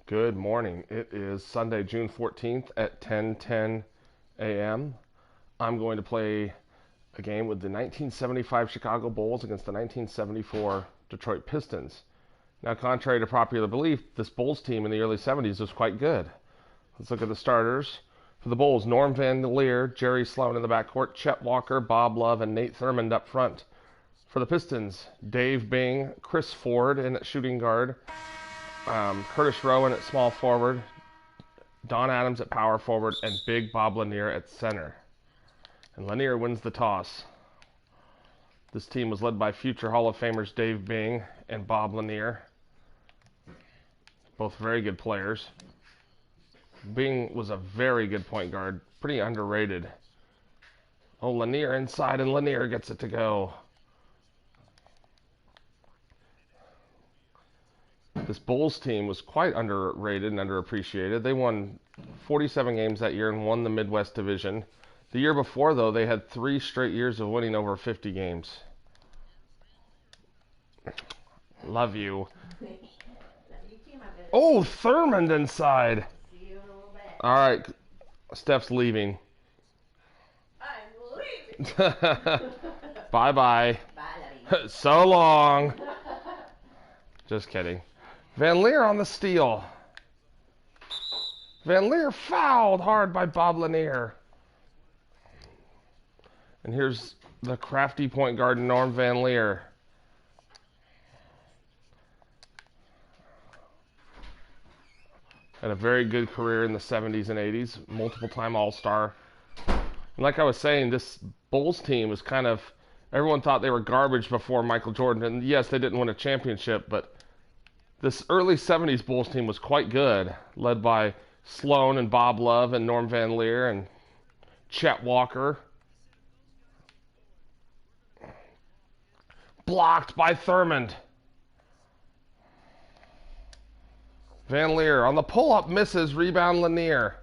Good morning. It is Sunday, June 14th at 10:10 a.m. I'm going to play a game with the 1975 Chicago Bulls against the 1974 Detroit Pistons. Now, contrary to popular belief, this Bulls team in the early 70s was quite good. Let's look at the starters. For the Bulls, Norm Van Leer, Jerry Sloan in the backcourt, Chet Walker, Bob Love, and Nate Thurmond up front. For the Pistons, Dave Bing, Chris Ford in at shooting guard, Curtis Rowan at small forward, Don Adams at power forward, and Big Bob Lanier at center. And Lanier wins the toss. This team was led by future Hall of Famers Dave Bing and Bob Lanier. Both very good players. Bing was a very good point guard, pretty underrated. Oh, Lanier inside, and Lanier gets it to go. This Bulls team was quite underrated and underappreciated. They won 47 games that year and won the Midwest Division. The year before, though, they had 3 straight years of winning over 50 games. Love you. Oh, Thurmond inside. All right, Steph's leaving. I'm leaving. Bye-bye. Bye. So long. Just kidding. Van Leer on the steal. Van Leer fouled hard by Bob Lanier. And here's the crafty point guard, Norm Van Leer. Had a very good career in the 70s and 80s, multiple-time All-Star. And like I was saying, this Bulls team was kind of, everyone thought they were garbage before Michael Jordan. And yes, they didn't win a championship, but this early 70s Bulls team was quite good, led by Sloan and Bob Love and Norm Van Leer and Chet Walker. Blocked by Thurmond. Van Leer on the pull-up misses, rebound Lanier.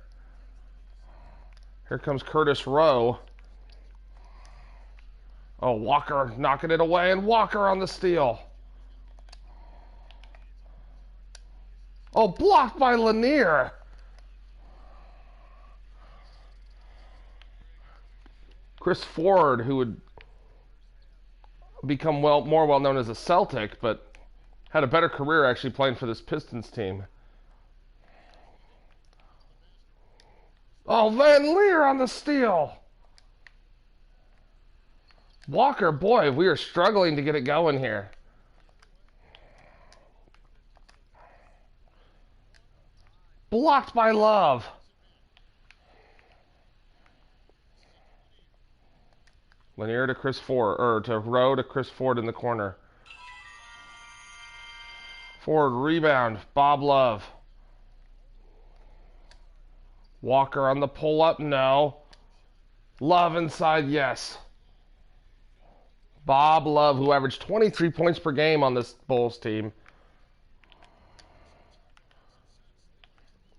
Here comes Curtis Rowe. Oh, Walker knocking it away, and Walker on the steal. Oh, blocked by Lanier. Chris Ford, who would become more well known as a Celtic, but had a better career actually playing for this Pistons team. Oh, Van Leer on the steal. Walker, boy, we are struggling to get it going here. Blocked by Love. Lanier to Chris Ford, or to Rowe to Chris Ford in the corner. Ford rebound, Bob Love. Walker on the pull-up, no. Love inside, yes. Bob Love, who averaged 23 points per game on this Bulls team.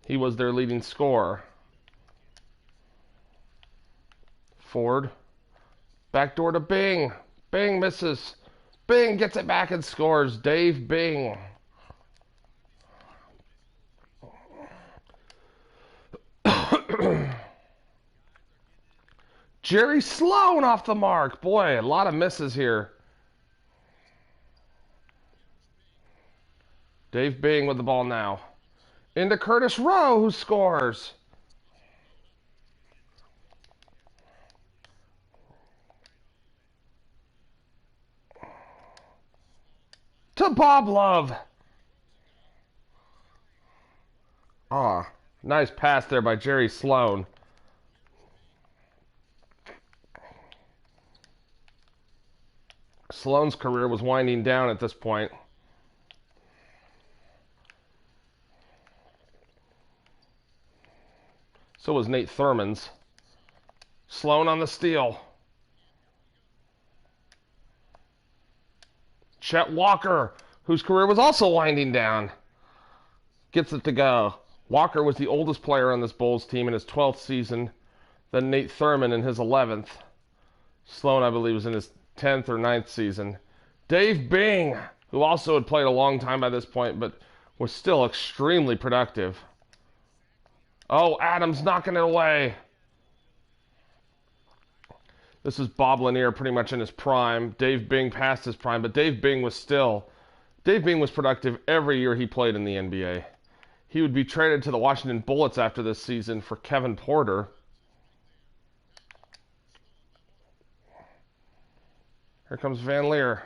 He was their leading scorer. Ford. Backdoor to Bing. Bing misses. Bing gets it back and scores. Dave Bing. Jerry Sloan off the mark. Boy, a lot of misses here. Dave Bing with the ball now. Into Curtis Rowe, who scores. To Bob Love. Ah, nice pass there by Jerry Sloan. Sloan's career was winding down at this point. So was Nate Thurmond's. Sloan on the steal. Chet Walker, whose career was also winding down, gets it to go. Walker was the oldest player on this Bulls team in his 12th season, then Nate Thurmond in his 11th. Sloan, I believe, was in his 10th or 9th season. Dave Bing, who also had played a long time by this point, but was still extremely productive. Oh, Adams knocking it away. This is Bob Lanier pretty much in his prime. Dave Bing past his prime, but Dave Bing was productive every year he played in the NBA. He would be traded to the Washington Bullets after this season for Kevin Porter. Here comes Van Leer.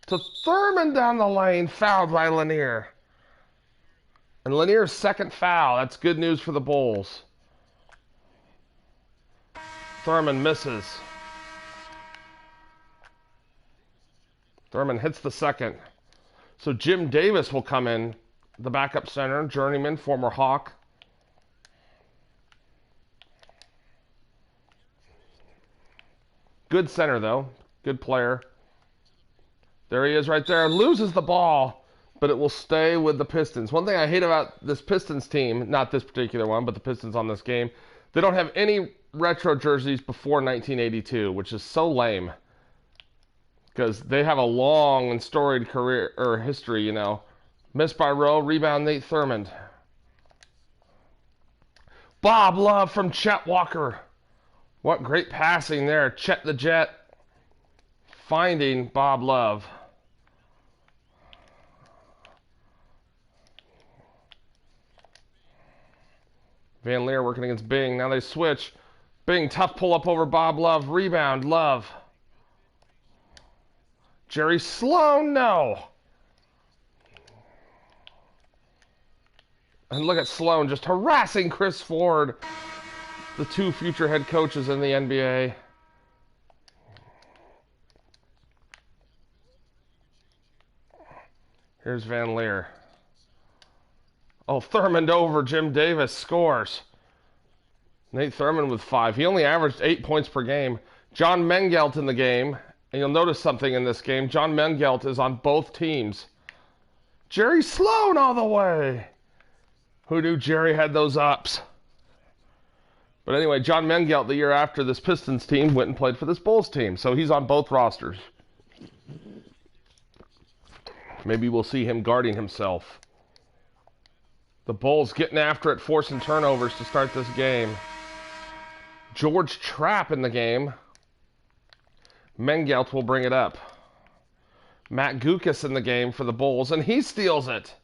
To Thurman down the lane, fouled by Lanier. And Lanier's second foul. That's good news for the Bulls. Thurman misses. Thurman hits the second. So Jim Davis will come in, the backup center, journeyman, former Hawk. Good center, though. Good player. There he is right there. Loses the ball, but it will stay with the Pistons. One thing I hate about this Pistons team, not this particular one, but the Pistons on this game, they don't have any retro jerseys before 1982, which is so lame. Because they have a long and storied career or history, you know. Missed by Rowe, rebound Nate Thurmond. Bob Love from Chet Walker. What great passing there. Chet the Jet finding Bob Love. Van Leer working against Bing. Now they switch. Bing, tough pull up over Bob Love. Rebound, Love. Jerry Sloan, no. And look at Sloan just harassing Chris Ford, the two future head coaches in the NBA. Here's Van Leer. Oh, Thurmond over Jim Davis scores. Nate Thurmond with 5. He only averaged 8 points per game. John Mengelt in the game. And you'll notice something in this game. John Mengelt is on both teams. Jerry Sloan all the way. Who knew Jerry had those ups? But anyway, John Mengelt, the year after this Pistons team, went and played for this Bulls team. So he's on both rosters. Maybe we'll see him guarding himself. The Bulls getting after it, forcing turnovers to start this game. George Trapp in the game. Mengelt will bring it up. Matt Gukas in the game for the Bulls, and he steals it.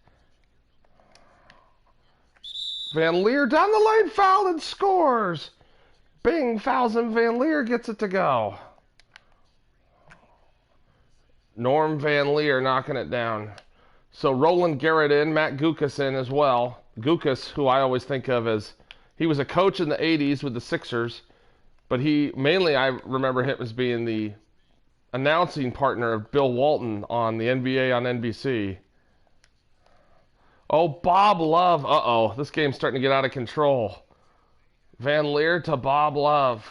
Van Leer down the lane, fouled and scores. Bing fouls him. Van Leer gets it to go. Norm Van Leer knocking it down. So Roland Garrett in, Matt Gukas in as well. Gukas, who I always think of as, he was a coach in the 80s with the Sixers, but I remember him as being the announcing partner of Bill Walton on the NBA on NBC. Oh, Bob Love. Uh-oh, this game's starting to get out of control. Van Leer to Bob Love.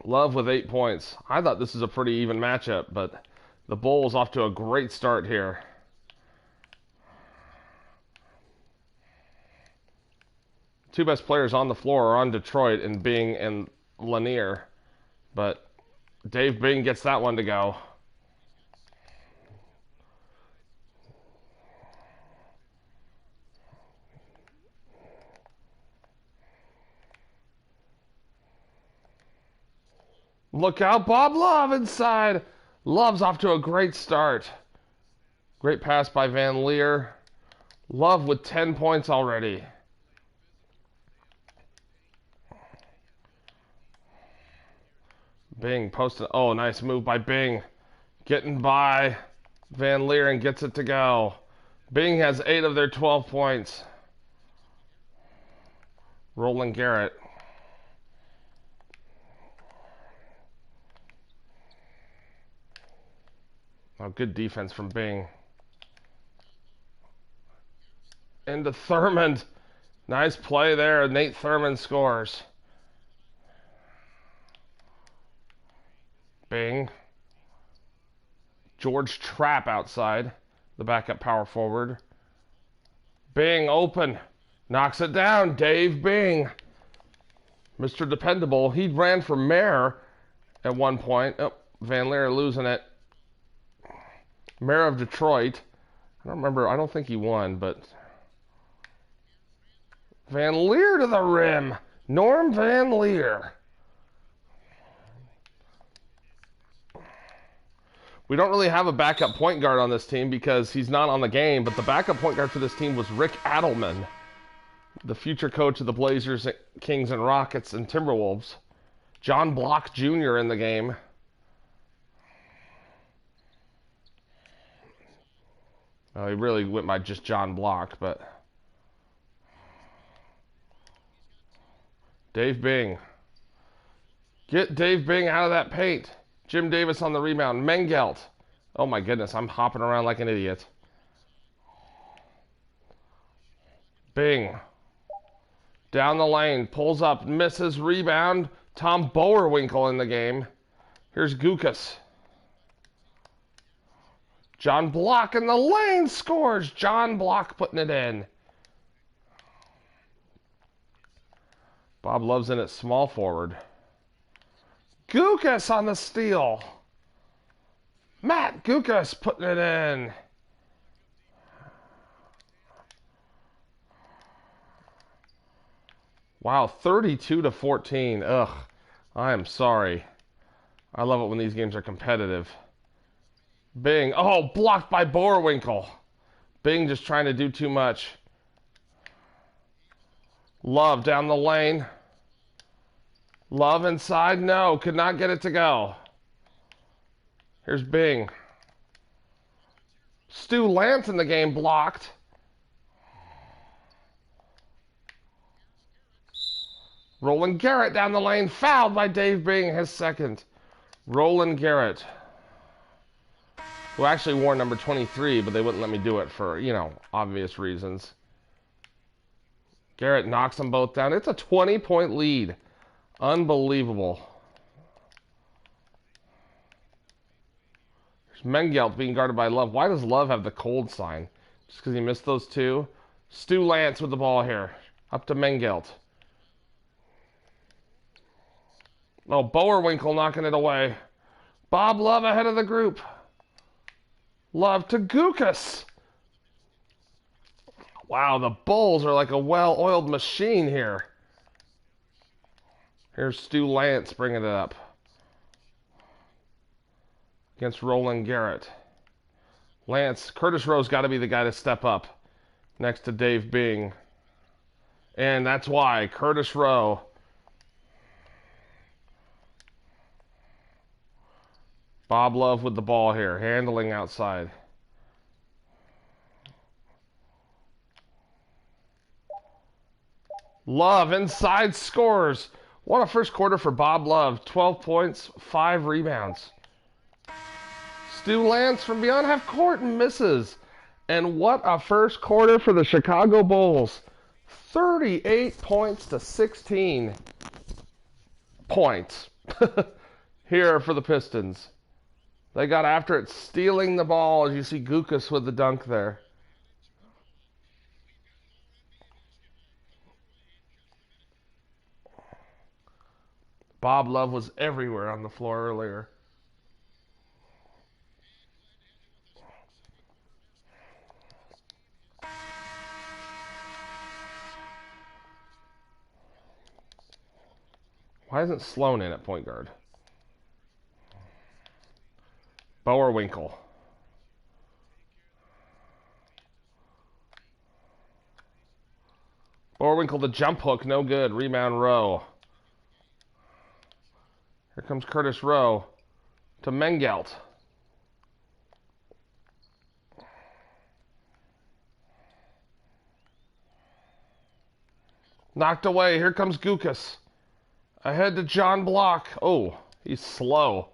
Love with 8 points. I thought this was a pretty even matchup, but the Bulls off to a great start here. Two best players on the floor are on Detroit and Bing and Lanier, but Dave Bing gets that one to go. Look out, Bob Love inside. Love's off to a great start. Great pass by Van Leer. Love with 10 points already. Bing posted. Oh, nice move by Bing. Getting by Van Leer and gets it to go. Bing has 8 of their 12 points. Roland Garrett. Oh, good defense from Bing. Into Thurmond. Nice play there. Nate Thurmond scores. Bing. George Trapp outside. The backup power forward. Bing open. Knocks it down. Dave Bing. Mr. Dependable. He ran for mayor at one point. Oh, Van Leer losing it. Mayor of Detroit. I don't remember. I don't think he won, but Van Leer to the rim. Norm Van Leer. We don't really have a backup point guard on this team because he's not on the game, but the backup point guard for this team was Rick Adelman, the future coach of the Blazers, Kings, and Rockets and Timberwolves. John Block Jr. in the game. He really went by just John Block, but Dave Bing. Get Dave Bing out of that paint. Jim Davis on the rebound. Mengelt. Oh my goodness, I'm hopping around like an idiot. Bing. Down the lane. Pulls up. Misses. Rebound. Tom Bowerwinkle in the game. Here's Gukas. John Block in the lane scores. John Block putting it in. Bob Love's in at small forward. Gukas on the steal. Matt Gukas putting it in. Wow, 32-14. Ugh, I am sorry. I love it when these games are competitive. Bing. Oh, blocked by Bowerwinkle. Bing just trying to do too much. Love down the lane. Love inside. No, could not get it to go. Here's Bing. Stu Lance in the game, blocked. Roland Garrett down the lane, fouled by Dave Bing, his second. Roland Garrett, who actually wore number 23, but they wouldn't let me do it for, obvious reasons. Garrett knocks them both down. It's a 20-point lead. Unbelievable. There's Mengelt being guarded by Love. Why does Love have the cold sign? Just because he missed those two? Stu Lance with the ball here. Up to Mengelt. Oh, Bowerwinkle knocking it away. Bob Love ahead of the group. Love to Gukas. Wow, the Bulls are like a well-oiled machine here. Here's Stu Lance bringing it up. Against Roland Garrett. Lance, Curtis Rowe's got to be the guy to step up. Next to Dave Bing. And that's why, Curtis Rowe. Bob Love with the ball here, handling outside. Love inside scores. What a first quarter for Bob Love. 12 points, 5 rebounds. Stu Lance from beyond half court misses. And what a first quarter for the Chicago Bulls. 38 points to 16 points here for the Pistons. They got after it, stealing the ball, as you see Gukas with the dunk there. Bob Love was everywhere on the floor earlier. Why isn't Sloan in at point guard? Bowerwinkle. Bowerwinkle, the jump hook, no good. Rebound Rowe. Here comes Curtis Rowe to Mengelt. Knocked away. Here comes Gukas. Ahead to John Block. Oh, he's slow.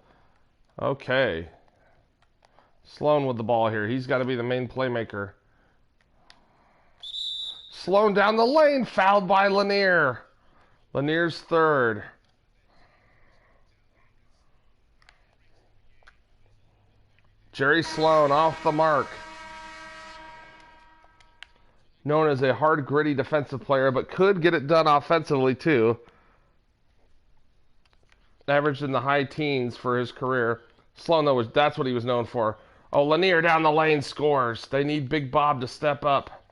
Okay. Sloan with the ball here. He's got to be the main playmaker. Sloan down the lane. Fouled by Lanier. Lanier's third. Jerry Sloan off the mark. Known as a hard, gritty defensive player, but could get it done offensively too. Averaged in the high teens for his career. Sloan, though, that's what he was known for. Oh, Lanier down the lane scores. They need Big Bob to step up.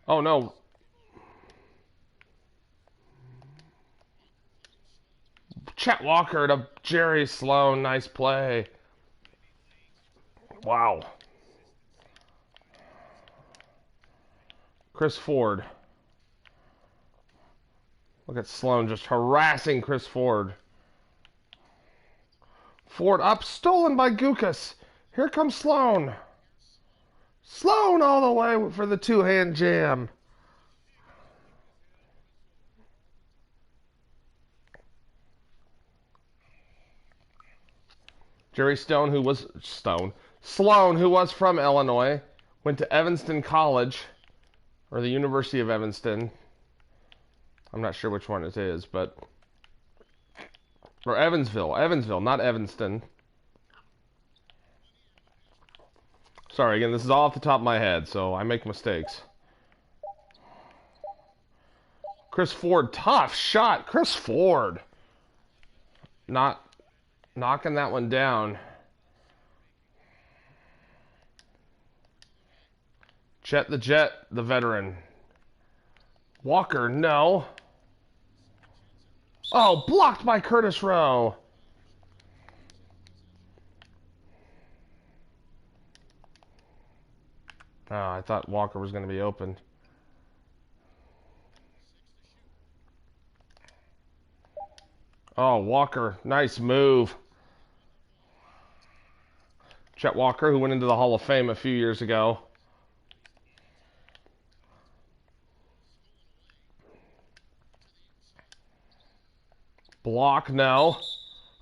Oh, no. Chet Walker to Jerry Sloan. Nice play. Wow. Chris Ford. Look at Sloan just harassing Chris Ford. Ford up, stolen by Gukas. Here comes Sloan. Sloan all the way for the two-hand jam. Jerry Sloan, who was from Illinois, went to Evanston College, or the University of Evanston. I'm not sure which one it is, but... Or Evansville, not Evanston. Sorry, again, this is all off the top of my head, so I make mistakes. Chris Ford, tough shot. Chris Ford. Not knocking that one down. Chet the Jet, the veteran. Walker, no. Oh, blocked by Curtis Rowe. Oh, I thought Walker was going to be open. Oh, Walker, nice move. Chet Walker, who went into the Hall of Fame a few years ago. Block, no.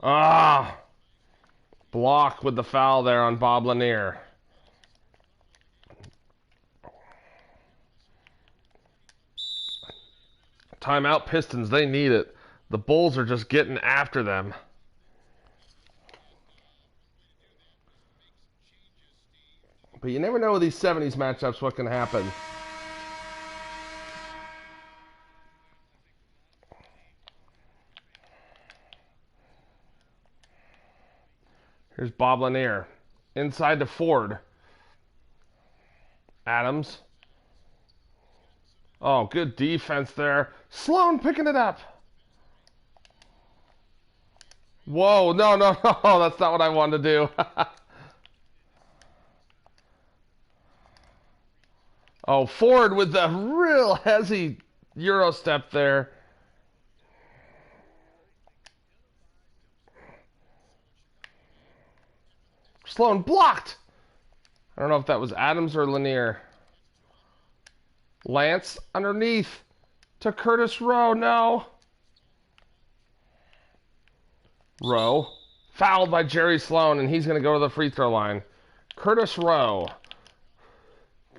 Ah! Block with the foul there on Bob Lanier. Timeout Pistons, they need it. The Bulls are just getting after them. But you never know with these 70s matchups what can happen. Here's Bob Lanier. Inside to Ford. Adams. Oh, good defense there. Sloan picking it up. Whoa, no, that's not what I wanted to do. Oh, Ford with the real hezzy Euro step there. Sloan blocked. I don't know if that was Adams or Lanier. Lance underneath to Curtis Rowe. No. Rowe fouled by Jerry Sloan, and he's going to go to the free throw line. Curtis Rowe,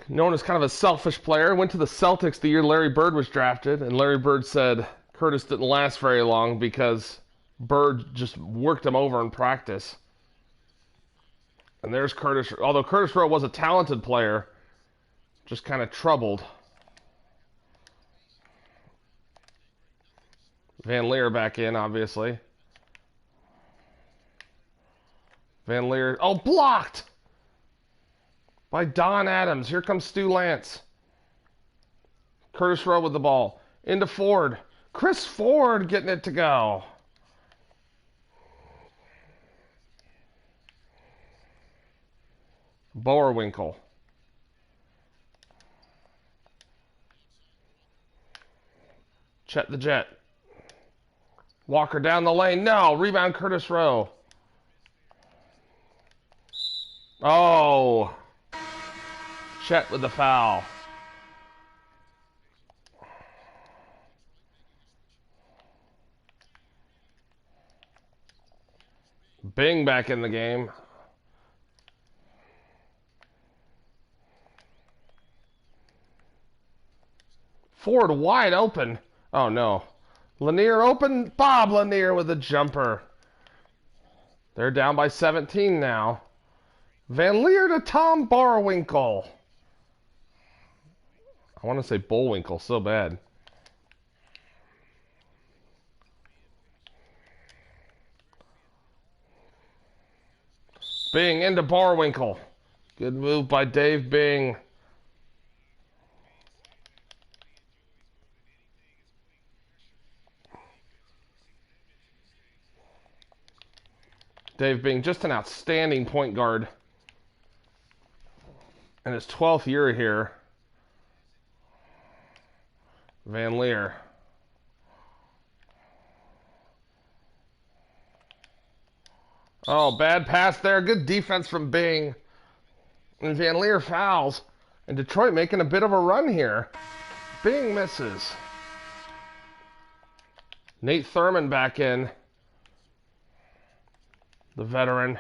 known as kind of a selfish player, went to the Celtics the year Larry Bird was drafted, and Larry Bird said Curtis didn't last very long because Bird just worked him over in practice. And there's Curtis. Although Curtis Rowe was a talented player, just kind of troubled. Van Leer back in, obviously. Van Leer. Oh, blocked by Don Adams. Here comes Stu Lance. Curtis Rowe with the ball. Into Ford. Chris Ford getting it to go. Bowerwinkle. Chet the Jet. Walker down the lane. No. Rebound Curtis Rowe. Oh. Chet with the foul. Bing back in the game. Ford wide open. Oh, no. Lanier open. Bob Lanier with a jumper. They're down by 17 now. Van Leer to Tom Bowerwinkle. I want to say Bullwinkle so bad. Bing into Barwinkle. Good move by Dave Bing. Dave Bing, just an outstanding point guard. In his 12th year here. Van Leer. Oh, bad pass there. Good defense from Bing. And Van Leer fouls. And Detroit making a bit of a run here. Bing misses. Nate Thurman back in. The veteran.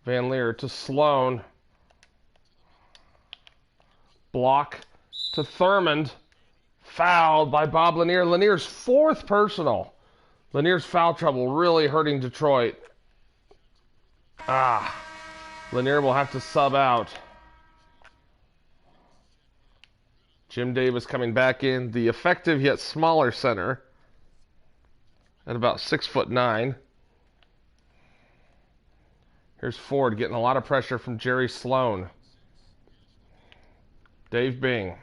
Van Leer to Sloan. Block to Thurmond. Fouled by Bob Lanier. Lanier's 4th personal. Lanier's foul trouble really hurting Detroit. Lanier will have to sub out. Jim Davis coming back in. The effective yet smaller center. At about 6'9". Here's Ford getting a lot of pressure from Jerry Sloan. Dave Bing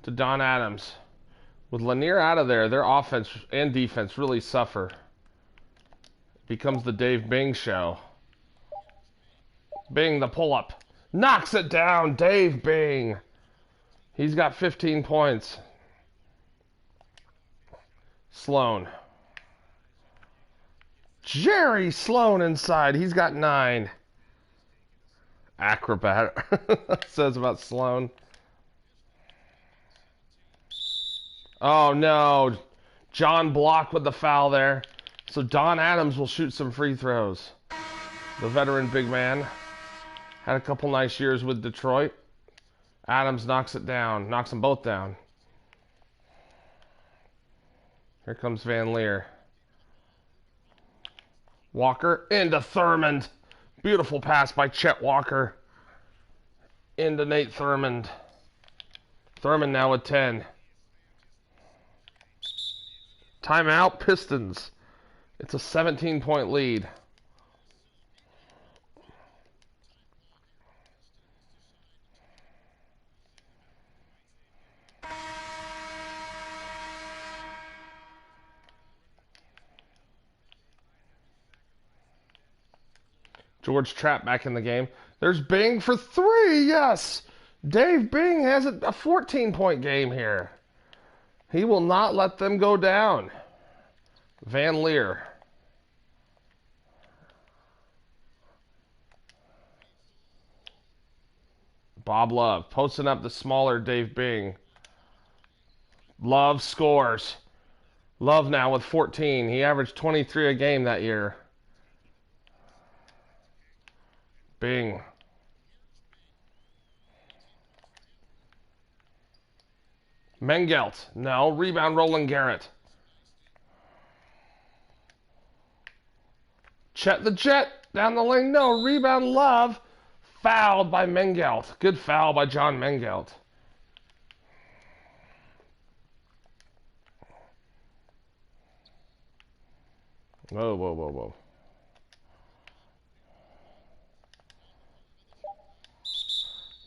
to Don Adams. With Lanier out of there, their offense and defense really suffer. Becomes the Dave Bing show. Bing, the pull-up. Knocks it down, Dave Bing. He's got 15 points. Sloan. Jerry Sloan inside. He's got 9. Acrobat says about Sloan. Oh no. John Block with the foul there. So Don Adams will shoot some free throws. The veteran big man. Had a couple nice years with Detroit. Adams knocks it down. Knocks them both down. Here comes Van Leer. Walker into Thurmond. Beautiful pass by Chet Walker. Into Nate Thurmond. Thurmond now with 10. Timeout, Pistons. It's a 17-point lead. George Trapp back in the game. There's Bing for 3. Yes. Dave Bing has a 14-point game here. He will not let them go down. Van Leer. Bob Love posting up the smaller Dave Bing. Love scores. Love now with 14. He averaged 23 a game that year. Bing. Mengelt. No. Rebound Roland Garrett. Chet the Jet. Down the lane. No. Rebound Love. Fouled by Mengelt. Good foul by John Mengelt. Whoa, whoa, whoa, whoa.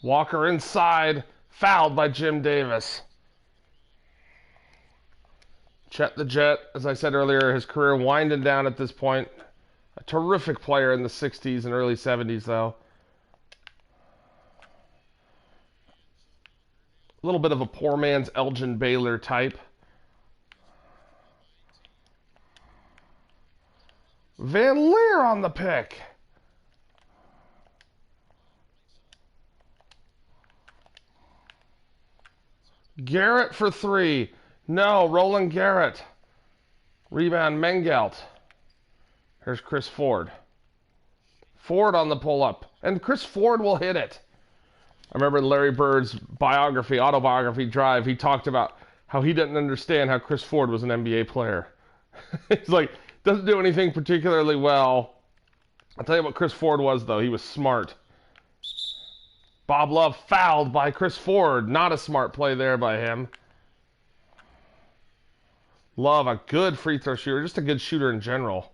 Walker inside. Fouled by Jim Davis. Chet the Jet, as I said earlier, his career winding down at this point. A terrific player in the 60s and early 70s, though. A little bit of a poor man's Elgin Baylor type. Van Leer on the pick. Garrett for 3. No, Roland Garrett. Rebound Mengelt. Here's Chris Ford. Ford on the pull-up. And Chris Ford will hit it. I remember in Larry Bird's autobiography Drive, he talked about how he didn't understand how Chris Ford was an NBA player. He's like, doesn't do anything particularly well. I'll tell you what Chris Ford was, though. He was smart. Bob Love fouled by Chris Ford. Not a smart play there by him. Love, a good free throw shooter. Just a good shooter in general.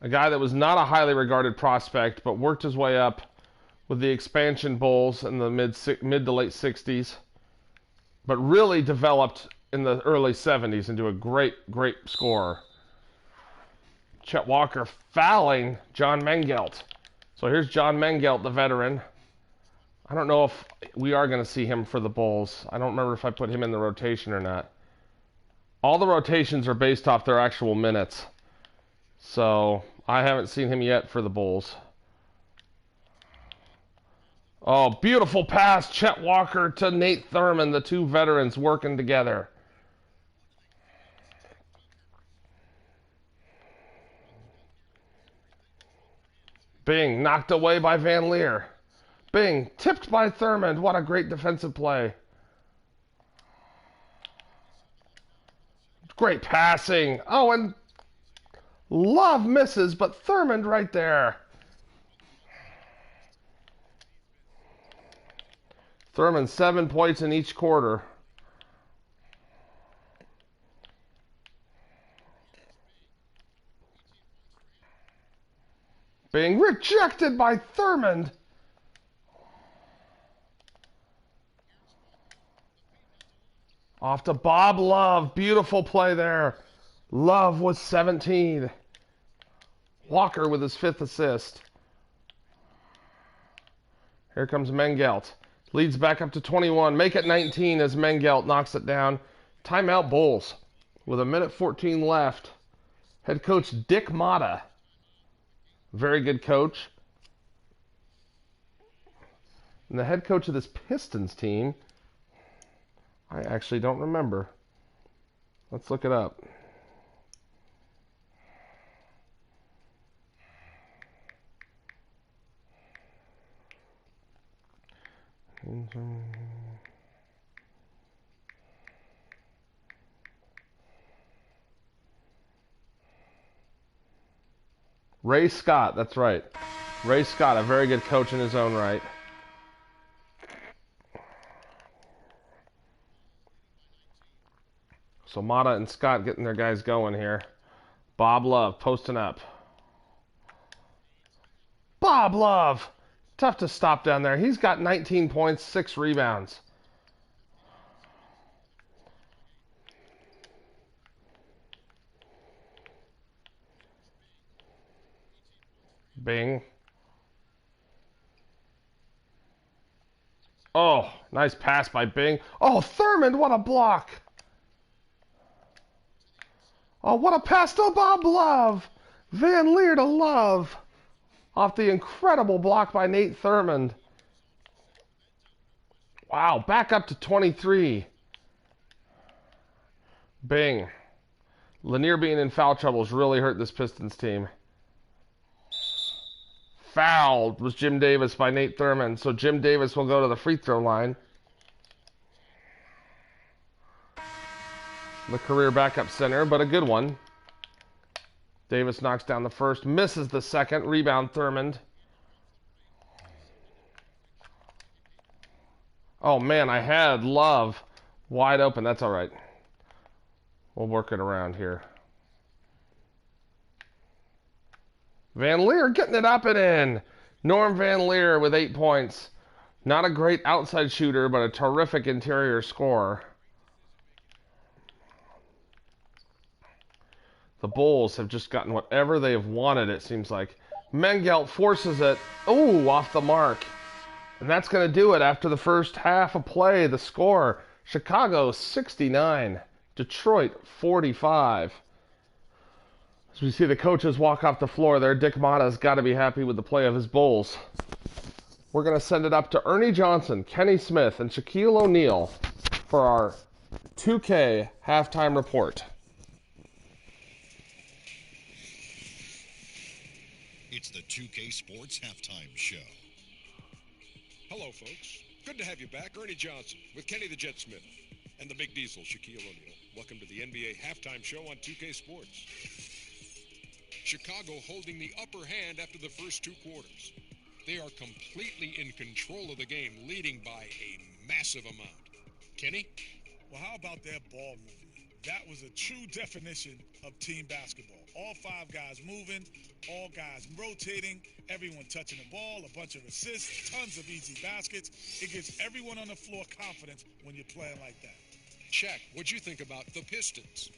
A guy that was not a highly regarded prospect, but worked his way up with the expansion Bulls in the mid to late 60s, but really developed in the early 70s into a great scorer. Chet Walker fouling John Mengelt. So here's John Mengelt, the veteran. I don't know if we are going to see him for the Bulls. I don't remember if I put him in the rotation or not. All the rotations are based off their actual minutes. So I haven't seen him yet for the Bulls. Oh, beautiful pass. Chet Walker to Nate Thurmond, the two veterans working together. Bing, knocked away by Van Leer. Bing, tipped by Thurmond. What a great defensive play. Great passing. Oh, and Love misses, but Thurmond right there. Thurmond 7 points in each quarter. Being rejected by Thurmond. Off to Bob Love. Beautiful play there. Love was 17. Walker with his 5th assist. Here comes Mengelt. Leads back up to 21. Make it 19 as Mengelt knocks it down. Timeout Bulls. With 1:14 left. Head coach Dick Motta. Very good coach. And the head coach of this Pistons team, I actually don't remember. Let's look it up. Ray Scott, that's right. Ray Scott, a very good coach in his own right. So Motta and Scott getting their guys going here. Bob Love posting up. Bob Love! Tough to stop down there. He's got 19 points, 6 rebounds. Bing. Oh, nice pass by Bing. Oh, Thurmond, what a block. Oh, what a pass to Bob Love. Van Leer to Love. Off the incredible block by Nate Thurmond. Wow, back up to 23. Bing. Lanier being in foul trouble has really hurt this Pistons team. Fouled was Jim Davis by Nate Thurmond. So Jim Davis will go to the free throw line. The career backup center, but a good one. Davis knocks down the first, misses the second. Rebound Thurmond. Oh man, I had Love wide open. That's all right. We'll work it around here. Van Leer getting it up and in. Norm Van Leer with 8 points. Not a great outside shooter, but a terrific interior scorer. The Bulls have just gotten whatever they have wanted, it seems like. Mengelt forces it. Ooh, off the mark. And that's going to do it after the first half of play. The score, Chicago 69, Detroit 45. As we see the coaches walk off the floor there, Dick Motta's got to be happy with the play of his Bulls. We're going to send it up to Ernie Johnson, Kenny Smith, and Shaquille O'Neal for our 2K halftime report. It's the 2K Sports Halftime Show. Hello, folks. Good to have you back. Ernie Johnson with Kenny the Jet Smith and the Big Diesel, Shaquille O'Neal. Welcome to the NBA Halftime Show on 2K Sports. Chicago holding the upper hand after the first 2 quarters. They are completely in control of the game, leading by a massive amount. Kenny? Well, how about that ball movement? That was a true definition of team basketball. All 5 guys moving, all guys rotating, everyone touching the ball, a bunch of assists, tons of easy baskets. It gives everyone on the floor confidence when you're playing like that. Check. What'd you think about the Pistons?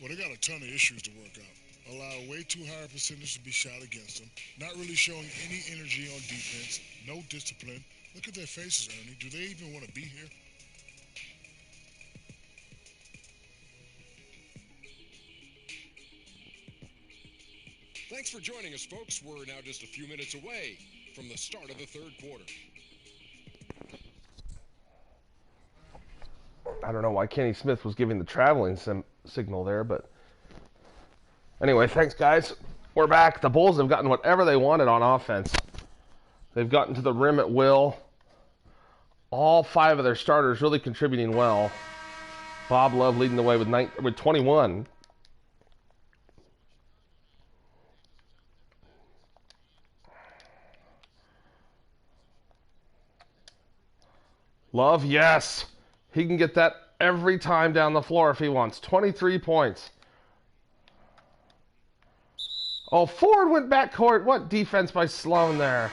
Well, they got a ton of issues to work out. Allow way too high a percentage to be shot against them. Not really showing any energy on defense. No discipline. Look at their faces, Ernie. Do they even want to be here? Thanks for joining us, folks. We're now just a few minutes away from the start of the third quarter. I don't know why Kenny Smith was giving the traveling signal there, but anyway, thanks, guys. We're back. The Bulls have gotten whatever they wanted on offense. They've gotten to the rim at will. All 5 of their starters really contributing well. Bob Love leading the way with 21. Love, yes. He can get that every time down the floor if he wants. 23 points. Oh, Ford went backcourt. What defense by Sloan there?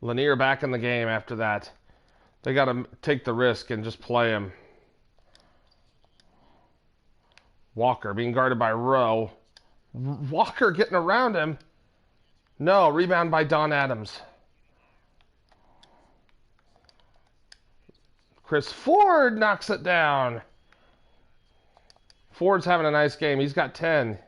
Lanier back in the game after that. They got to take the risk and just play him. Walker being guarded by Rowe. Walker getting around him. No, rebound by Don Adams. Chris Ford knocks it down. Ford's having a nice game. He's got 10.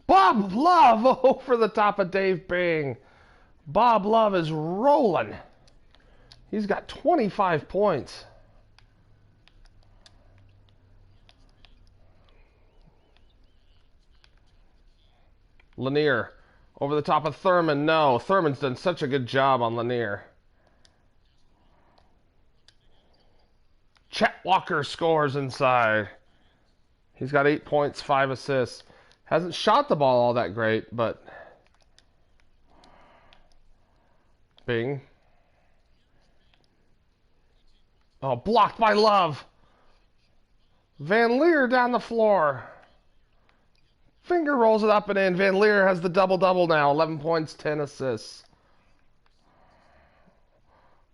Bob Love over the top of Dave Bing. Bob Love is rolling. He's got 25 points. Lanier over the top of Thurman. No, Thurman's done such a good job on Lanier. Chet Walker scores inside. He's got 8 points, 5 assists. Hasn't shot the ball all that great, but Bing. Oh, blocked by Love. Van Leer down the floor. Finger rolls it up and in. Van Leer has the double-double now. 11 points, 10 assists.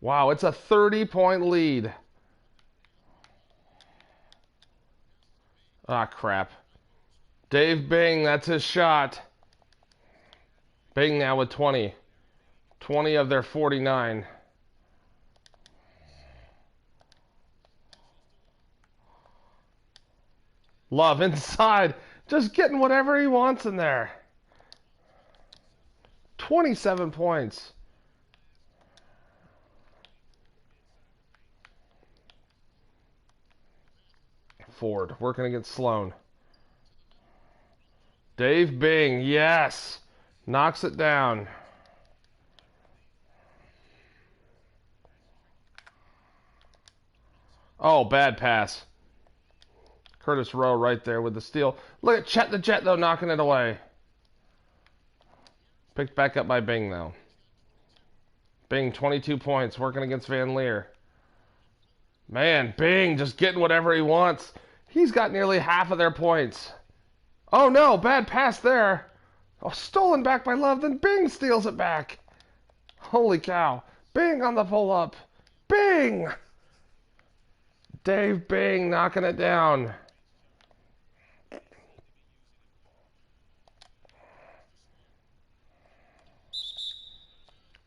Wow, it's a 30-point lead. Ah, crap. Dave Bing, that's his shot. Bing now with 20. 20 of their 49. Love inside. Just getting whatever he wants in there. 27 points. Ford working against Sloan. Dave Bing, yes. Knocks it down. Oh, bad pass. Curtis Rowe right there with the steal. Look at Chet the Jet, though, knocking it away. Picked back up by Bing, though. Bing, 22 points, working against Van Leer. Man, Bing just getting whatever he wants. He's got nearly half of their points. Oh, no, bad pass there. Oh, stolen back by Love, then Bing steals it back. Holy cow. Bing on the pull-up. Bing! Dave Bing knocking it down.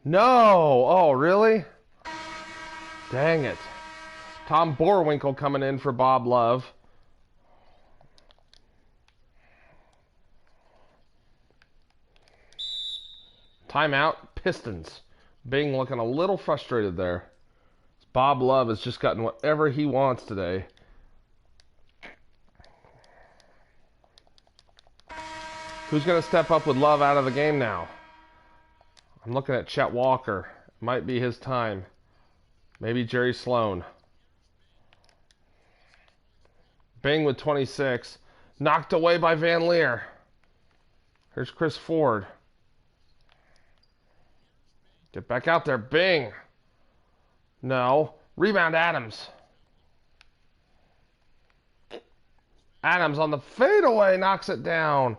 No! Oh, really? Dang it. Tom Borwinkle coming in for Bob Love. Timeout, Pistons. Bing looking a little frustrated there. Bob Love has just gotten whatever he wants today. Who's going to step up with Love out of the game now? I'm looking at Chet Walker. Might be his time. Maybe Jerry Sloan. Bing with 26. Knocked away by Van Leer. Here's Chris Ford. Get back out there. Bing. No. Rebound Adams. Adams on the fadeaway knocks it down.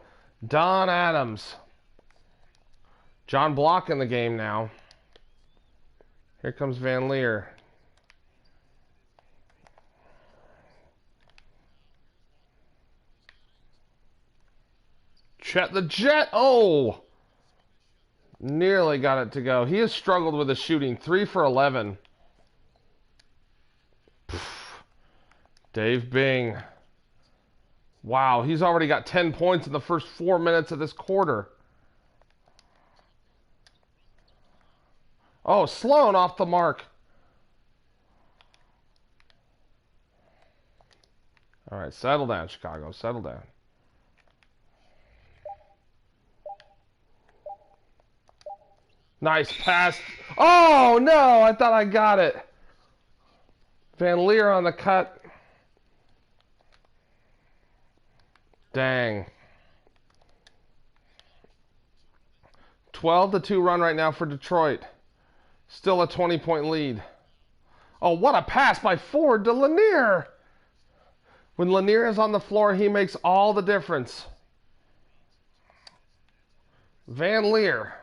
Don Adams. John Block in the game now. Here comes Van Leer. Chet the Jet. Oh! Nearly got it to go. He has struggled with his shooting. 3 for 11. Dave Bing. Wow, he's already got 10 points in the first 4 minutes of this quarter. Oh, Sloan off the mark. All right, settle down, Chicago. Settle down. Nice pass. Oh, no, I thought I got it. Van Leer on the cut. Dang. 12-2 run right now for Detroit. Still a 20-point lead. Oh, what a pass by Ford to Lanier. When Lanier is on the floor, he makes all the difference. Van Leer.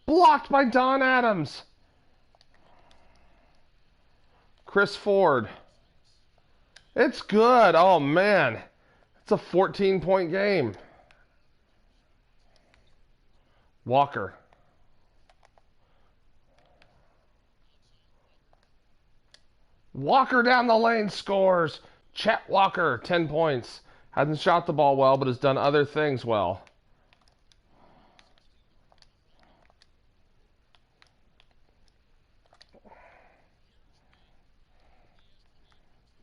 Blocked by Don Adams. Chris Ford. It's good. Oh, man. It's a 14-point game. Walker. Walker down the lane scores. Chet Walker, 10 points. Hasn't shot the ball well, but has done other things well.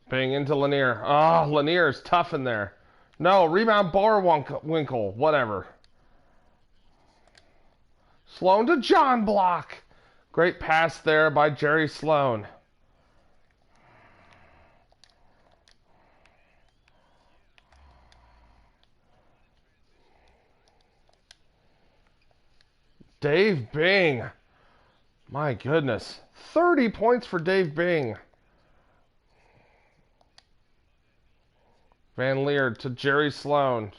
Bang into Lanier. Oh, Lanier is tough in there. No, rebound Barwinkle. Whatever. Sloan to John Block. Great pass there by Jerry Sloan. Dave Bing. My goodness. 30 points for Dave Bing. Van Leer to Jerry Sloan.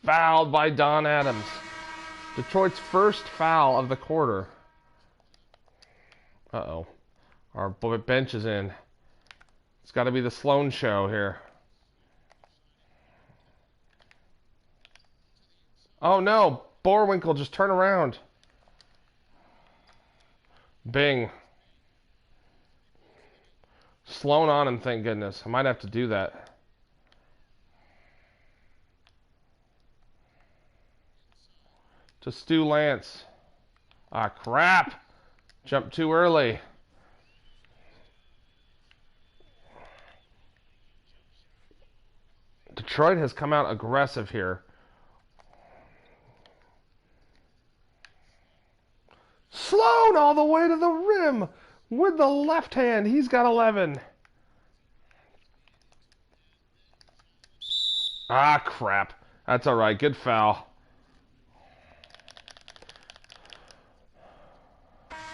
Fouled by Don Adams. Detroit's first foul of the quarter. Uh-oh. Our bench is in. It's got to be the Sloan show here. Oh no! Borwinkle, just turn around. Bing. Sloan on him, thank goodness. I might have to do that. To Stu Lance. Ah, crap! Jumped too early. Detroit has come out aggressive here. Sloan all the way to the rim with the left hand. He's got 11. Ah, crap. That's all right. Good foul.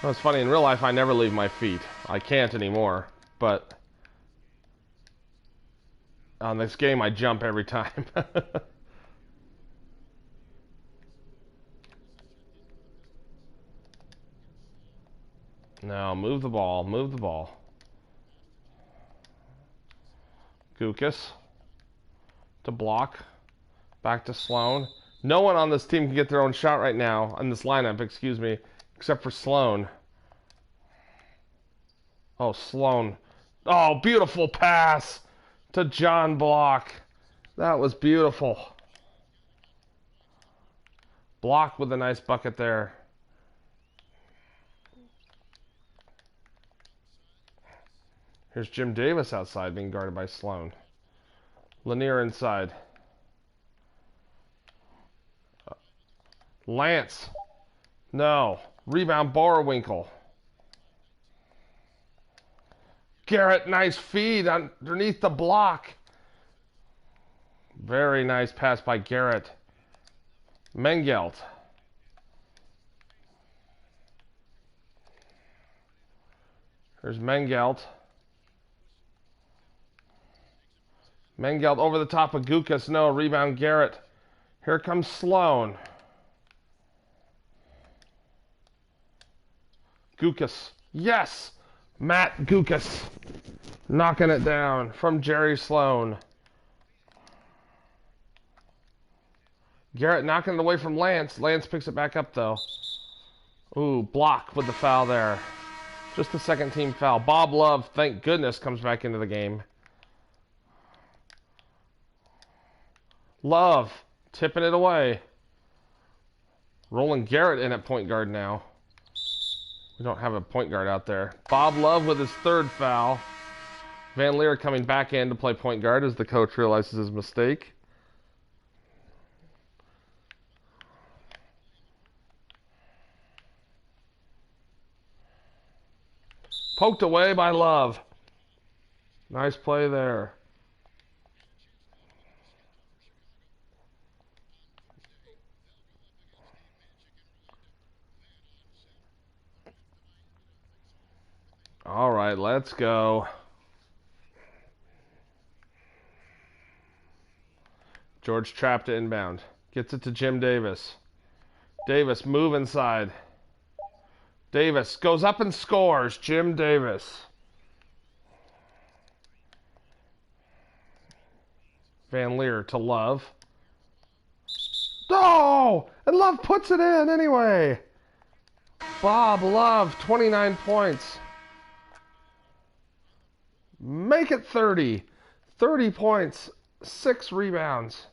Well, it's funny. In real life, I never leave my feet. I can't anymore. But on this game, I jump every time. Now, move the ball. Move the ball. Gukas. To Block. Back to Sloan. No one on this team can get their own shot right now. On this lineup, excuse me. Except for Sloan. Oh, Sloan. Oh, beautiful pass to John Block. That was beautiful. Block with a nice bucket there. Here's Jim Davis outside being guarded by Sloan. Lanier inside. Lance. No. Rebound Barwinkle. Garrett, nice feed underneath the block. Very nice pass by Garrett. Mengelt. There's Mengelt. Mengelt over the top of Gukas. No, rebound Garrett. Here comes Sloan. Gukas. Yes! Matt Gukas. Knocking it down from Jerry Sloan. Garrett knocking it away from Lance. Lance picks it back up, though. Ooh, block with the foul there. Just the second team foul. Bob Love, thank goodness, comes back into the game. Love, tipping it away. Rolling Garrett in at point guard now. We don't have a point guard out there. Bob Love with his third foul. Van Leer coming back in to play point guard as the coach realizes his mistake. Poked away by Love. Nice play there. All right, let's go. George trapped it inbound. Gets it to Jim Davis. Davis, move inside. Davis goes up and scores. Jim Davis. Van Leer to Love. Oh! And Love puts it in anyway. Bob Love, 29 points. Make it 30. 30 points, 6 rebounds.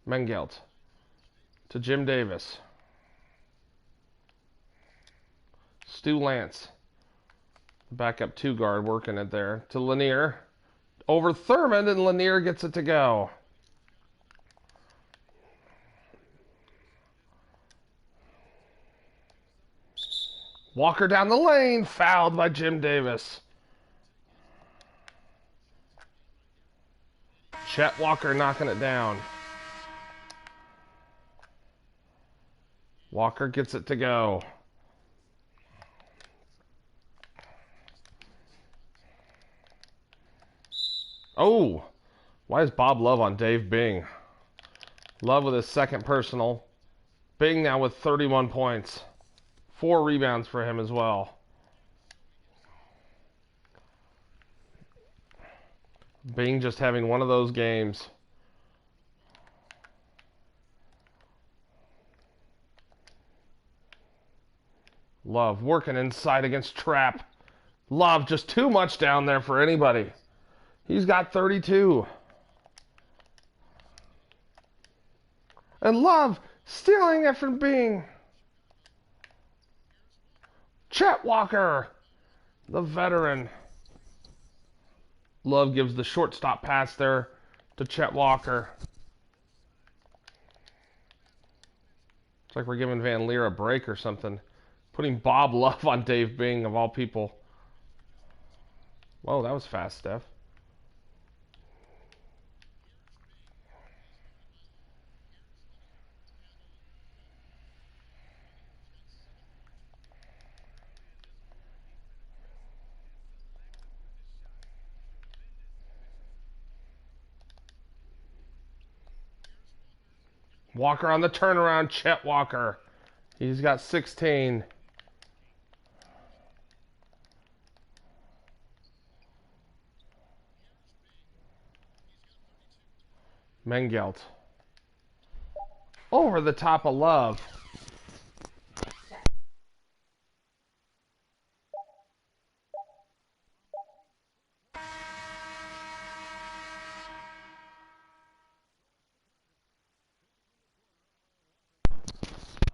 Mengelt to Jim Davis. Stu Lance. Backup 2 guard working it there. To Lanier. Over Thurmond, and Lanier gets it to go. Walker down the lane. Fouled by Jim Davis. Chet Walker knocking it down. Walker gets it to go. Oh, why is Bob Love on Dave Bing? Love with his second personal. Bing now with 31 points. 4 rebounds for him as well. Bing just having one of those games. Love working inside against Trapp. Love just too much down there for anybody. He's got 32. And Love stealing it from Bing. Chet Walker, the veteran. Love gives the shortstop pass there to Chet Walker. It's like we're giving Van Leer a break or something. Putting Bob Love on Dave Bing, of all people. Whoa, that was fast, Steph. Walker on the turnaround, Chet Walker. He's got 16. Mengelt. Over the top of Love.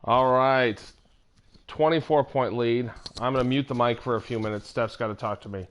All right. 24-point lead. I'm going to mute the mic for a few minutes. Steph's got to talk to me.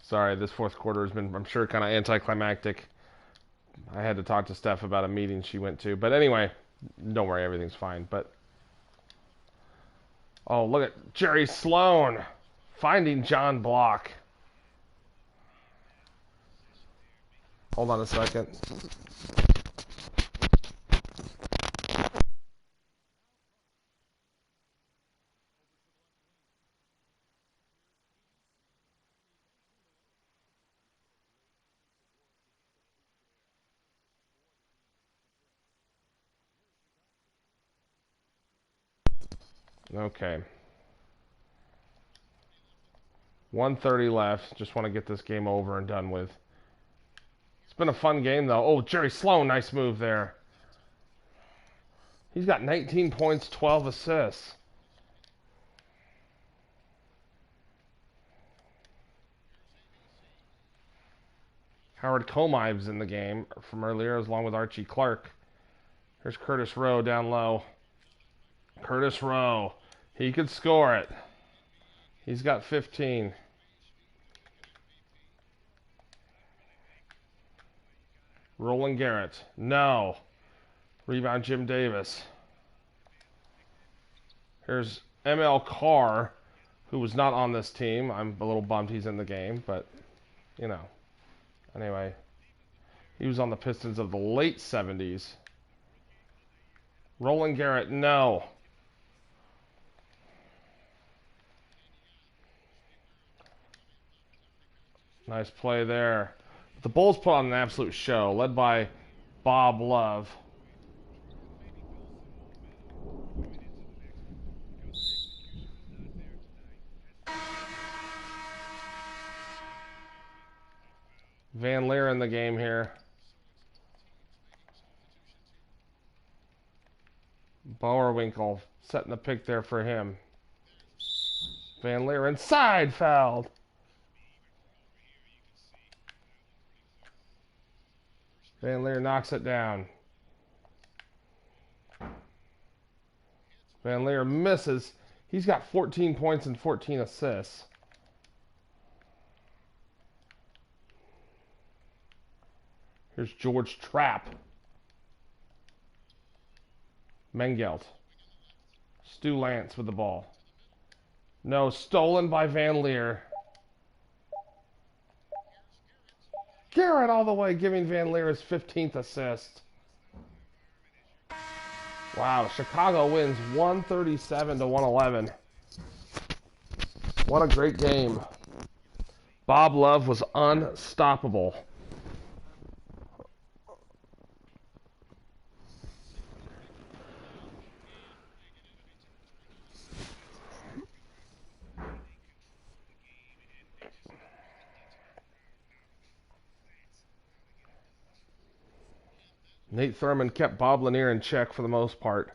Sorry, this fourth quarter has been, I'm sure, kind of anticlimactic. I had to talk to Steph about a meeting she went to. But anyway, don't worry, everything's fine. But oh, look at Jerry Sloan finding John Block. Hold on a second. Okay. 1:30 left. Just want to get this game over and done with. It's been a fun game, though. Oh, Jerry Sloan, nice move there. He's got 19 points, 12 assists. Howard Comives in the game from earlier, along with Archie Clark. Here's Curtis Rowe down low. Curtis Rowe. He could score it. He's got 15. Roland Garrett. No. Rebound Jim Davis. Here's ML Carr, who was not on this team. I'm a little bummed he's in the game, but, you know. Anyway, he was on the Pistons of the late 70s. Roland Garrett, no. Nice play there. The Bulls put on an absolute show, led by Bob Love. Van Leer in the game here. Bowerwinkle setting the pick there for him. Van Leer inside, fouled. Van Leer knocks it down. Van Leer misses. He's got 14 points and 14 assists. Here's George Trapp. Mengelt. Stu Lance with the ball. No, stolen by Van Leer. Garrett all the way, giving Van Leer his 15th assist. Wow, Chicago wins 137 to 111. What a great game. Bob Love was unstoppable. Nate Thurman kept Bob Lanier in check for the most part.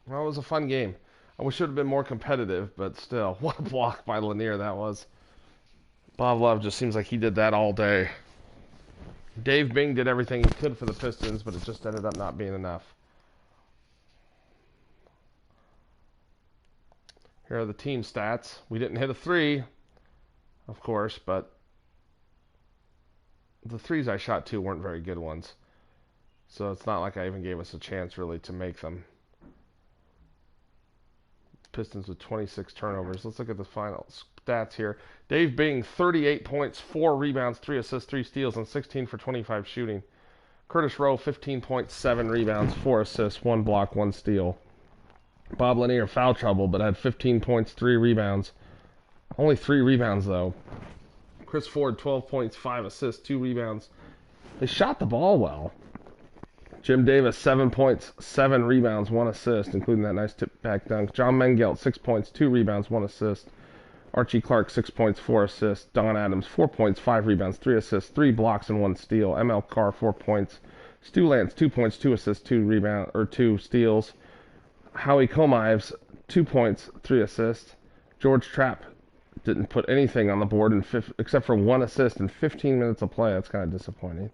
Well, it was a fun game. I wish it would have been more competitive, but still, what a block by Lanier that was. Bob Love just seems like he did that all day. Dave Bing did everything he could for the Pistons, but it just ended up not being enough. Here are the team stats. We didn't hit a three, of course, but the threes I shot too weren't very good ones. So it's not like I even gave us a chance really to make them. Pistons with 26 turnovers. Let's look at the final stats here. Dave Bing, 38 points, 4 rebounds, 3 assists, 3 steals, and 16 for 25 shooting. Curtis Rowe, 15 points, 7 rebounds, 4 assists, 1 block, 1 steal. Bob Lanier, foul trouble, but had 15 points, 3 rebounds. Only 3 rebounds, though. Chris Ford, 12 points, 5 assists, 2 rebounds. They shot the ball well. Jim Davis, 7 points, 7 rebounds, 1 assist, including that nice tip-back dunk. John Mengelt, 6 points, 2 rebounds, 1 assist. Archie Clark, 6 points, 4 assists. Don Adams, 4 points, 5 rebounds, 3 assists, 3 blocks, and 1 steal. ML Carr, 4 points. Stu Lance, 2 points, 2 assists, 2 steals. Howie Comives, 2 points, 3 assists. George Trapp didn't put anything on the board except for 1 assist in 15 minutes of play. That's kind of disappointing.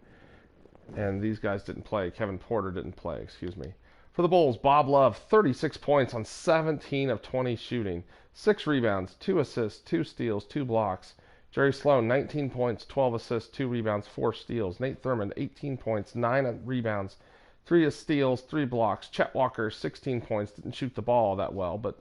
And these guys didn't play. Kevin Porter didn't play, excuse me. For the Bulls, Bob Love, 36 points on 17 of 20 shooting. 6 rebounds, 2 assists, 2 steals, 2 blocks. Jerry Sloan, 19 points, 12 assists, 2 rebounds, 4 steals. Nate Thurmond, 18 points, 9 rebounds, 3 steals, 3 blocks. Chet Walker, 16 points, didn't shoot the ball that well, but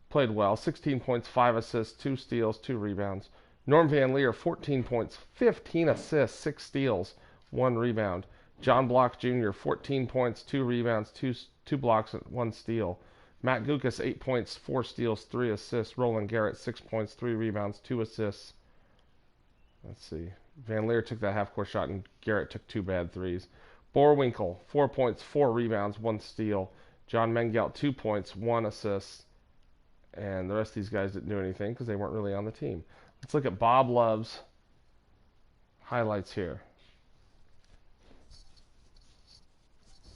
played well. 16 points, 5 assists, 2 steals, 2 rebounds. Norm Van Leer, 14 points, 15 assists, 6 steals, 1 rebound. John Block Jr., 14 points, 2 rebounds, 2 blocks, and 1 steal. Matt Gukas, 8 points, 4 steals, 3 assists. Roland Garrett, 6 points, 3 rebounds, 2 assists. Let's see. Van Leer took that half-court shot, and Garrett took 2 bad threes. Boerwinkle, 4 points, 4 rebounds, 1 steal. John Mengelt, 2 points, 1 assist. And the rest of these guys didn't do anything because they weren't really on the team. Let's look at Bob Love's highlights here.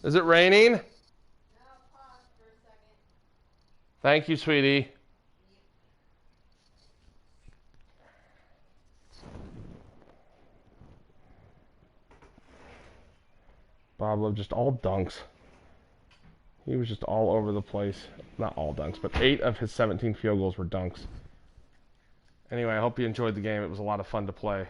Is it raining? No, pause for a second. Thank you, sweetie. Bob Love just all dunks. He was just all over the place. Not all dunks, but 8 of his 17 field goals were dunks. Anyway, I hope you enjoyed the game. It was a lot of fun to play.